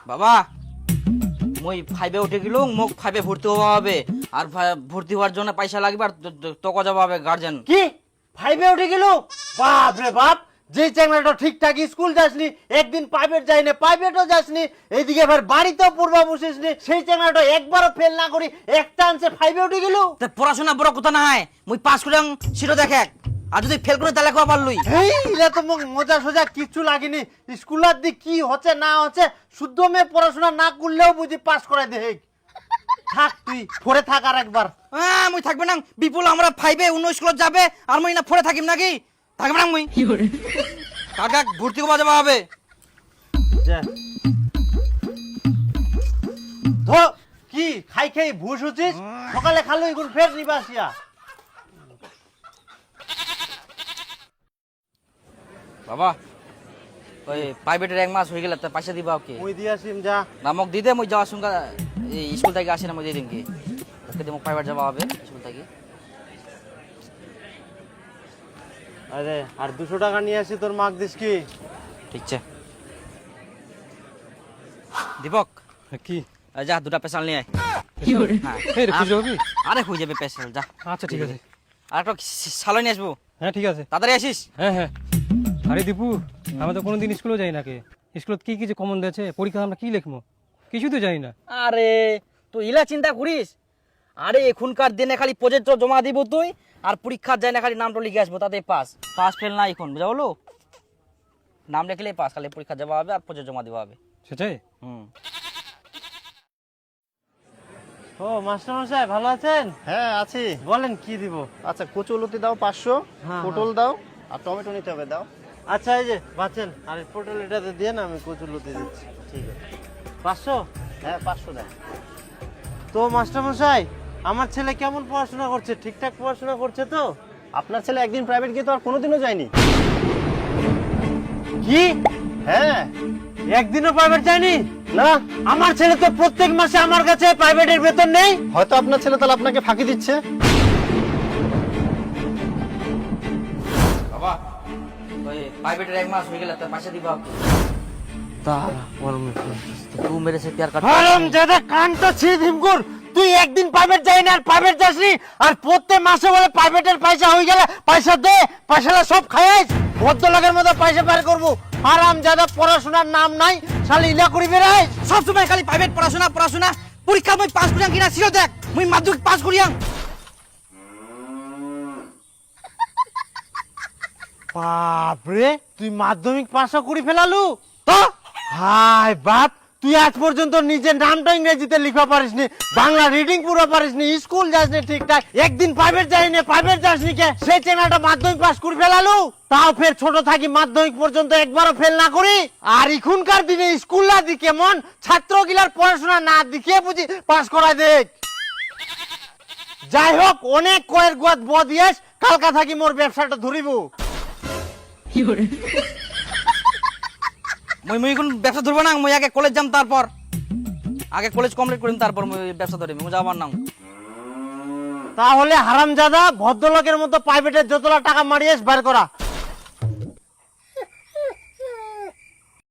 বাবা মই 5-এ উঠে গেলুম, মোক 5-এ ভর্তি হওয়া হবে, আর ভর্তি হওয়ার জন্য পয়সা লাগবে, আর তোকে যাওয়া হবে গার্জেন। কি 5-এ উঠে গেল? বাপ রে বাপ, যে চ্যাংড়াটা ঠিকঠাক স্কুল যাসনি, একদিন প্রাইভেট যায়নি, প্রাইভেটও যাসনি, এইদিকে এবার বাড়িতেও পূর্বা বসিসনি, সেই চ্যাংড়াটা একবারও ফেল না করি একটা আনসে 5-এ উঠে গেল। তা পড়াশোনা বড় কথা না হয়, মুই পাস করে সিটো দেখে, আর যদি ফেল করে তাহলে কোয়া পারলুই। এই ইলা তো মোক মজা সোজা কিচ্ছু লাগেনি, স্কুলের দিক কি হচ্ছে না হচ্ছে শুদ্ধ মেয়ে পড়াশোনা না করলেও বুঝি পাস করাই দে। থাক তুই পড়ে থাক আর একবার। মুই থাকবে না, বিপুল আমরা 5-এ অন্য স্কুলে যাবে, আর মুই না পড়ে থাকিম নাকি? থাকবে না মুই। কাকা ভর্তি হওয়া যাওয়া হবে। যা ধো কি খাই খাই ভুস হচ্ছিস, সকালে খালো এখন ফের নিবাসিয়া। বাবা ওই প্রাইভেটের 1 মাস হয়ে গেলে তা পয়সা দিবা ওকে? মুই দিয়াছিম যা। নামক দিদে মুই যাওয়ার সঙ্গে এই স্কুল থেকে আসে না, মুই দিয়ে দিম কি ওকে দিয়ে প্রাইভেট যাওয়া হবে স্কুল থেকে। আরে আর 200 টাকা নিয়ে আসি, তোর মাগ দিস কি? ঠিক আছে দীপক, কি? যা 2টা পেশাল নিয়ে আয়। এই রে, খুঁজে পাবি? আরে হয়ে যাবে পেশাল, যা। আচ্ছা ঠিক আছে। আর একটা সালো নিয়ে আসবো। হ্যাঁ ঠিক আছে। তাড়াতাড়ি আসিস। হ্যাঁ হ্যাঁ। আরে দীপু, আমরা তো কোনোদিন স্কুলেও যাই না, কে স্কুলত কি কিছু কমন দিয়েছে, পরীক্ষা আমরা কি লিখবো কিছু তো জানি না। আরে তুই ইলা চিন্তা করিস? আরে এখনকার দিনে খালি প্রজেক্ট জমা দিব তুই, আর পরীক্ষার যায় না খালি নামটা লিখে আসবো, তাতে পাস। পাস ফেল না এখন, বুঝা বলো? নাম লিখলেই পাস, খালি পরীক্ষা যাওয়া হবে আর প্রজেক্ট জমা দেওয়া হবে। সেটাই। ও মাস্টার মশাই ভালো আছেন? হ্যাঁ আছি। বলেন কি দিব? আচ্ছা কচুলতি দাও 500, হ্যাঁ, পটল দাও, আর টমেটো নিতে হবে দাও। আচ্ছা এই যে বাঁচেন, আর এই পটল এটাতে দিয়ে না, আমি কচুলতি দিচ্ছি। ঠিক আছে। 500? হ্যাঁ 500 দাও। তো মাস্টার মশাই আমার ছেলে কেমন পড়াশোনা করছে? ঠিকঠাক পড়াশোনা করছে তো? আপনার ছেলে একদিন প্রাইভেট গিয়ে তো আর কোনোদিনও যায়নি। কি হ্যাঁ। একদিনও প্রাইভেট যায়নি? না, আমার ছেলে তো প্রত্যেক মাসে আমার কাছে প্রাইভেটের বেতন নেই। হয়তো আপনার ছেলে তাহলে আপনাকে ফাঁকি দিচ্ছে। বাবা ওই প্রাইভেটের 1 মাস হয়ে গেলে তার পয়সা দিবা ওকে। তুই মেরে সে প্যার কাট। হারাম দাদা কানটা ছিঁড়ে দিমগুর, তুই একদিন প্রাইভেট যাই না আর প্রাইভেট যাসনি, আর প্রত্যেক মাসে বলে প্রাইভেটের পয়সা হয়ে গেলে পয়সা দে, পয়সাটা সব খাইস, ভদ্রলোকের মতো পয়সা বের করবো। হারাম দাদা পড়াশোনার নাম নাই, শালি ইলা করি বেড়াই। সব সময় খালি প্রাইভেট পড়াশোনা পড়াশোনা। পরীক্ষা মই পাস করিয়াং কিনা ছিল দেখ, মই মাধ্যমিক পাস করিয়াং। বাপরে, তুই মাধ্যমিক পাশও করে ফেলালু? তো হাই বাপ, তুই আজ পর্যন্ত নিজের নামটা ইংরেজিতে লিখা পারিসনি, বাংলা রিডিং পুরো পারিসনি, স্কুল যাসনি ঠিকঠাক, একদিন প্রাইভেট যাইনি, প্রাইভেট যাসনি কে? সেই চেনাটা মাধ্যমিক পাস করে ফেলালু, তাও ফের ছোট থাকি মাধ্যমিক পর্যন্ত একবারও ফেল না করি। আর এখনকার দিনে স্কুল না দি কেমন, ছাত্রগুলার পড়াশোনা না দিকে বুঝি পাস করায় দেখ। যাই হোক, অনেক কয়ের গোয়াত বদিয়েস, কালকা থাকি মোর ব্যবসাটা ধরিব। মই কোন ব্যবসা ধরবো না, মই আগে কলেজ যাম, তারপর আগে কলেজ কমপ্লিট করিম, তারপর মই ব্যবসা ধরিম, মই যাবার না। তাহলে হারামজাদা ভদ্রলোকের মতো প্রাইভেটের যতলা টাকা মারিয়েস বার করা।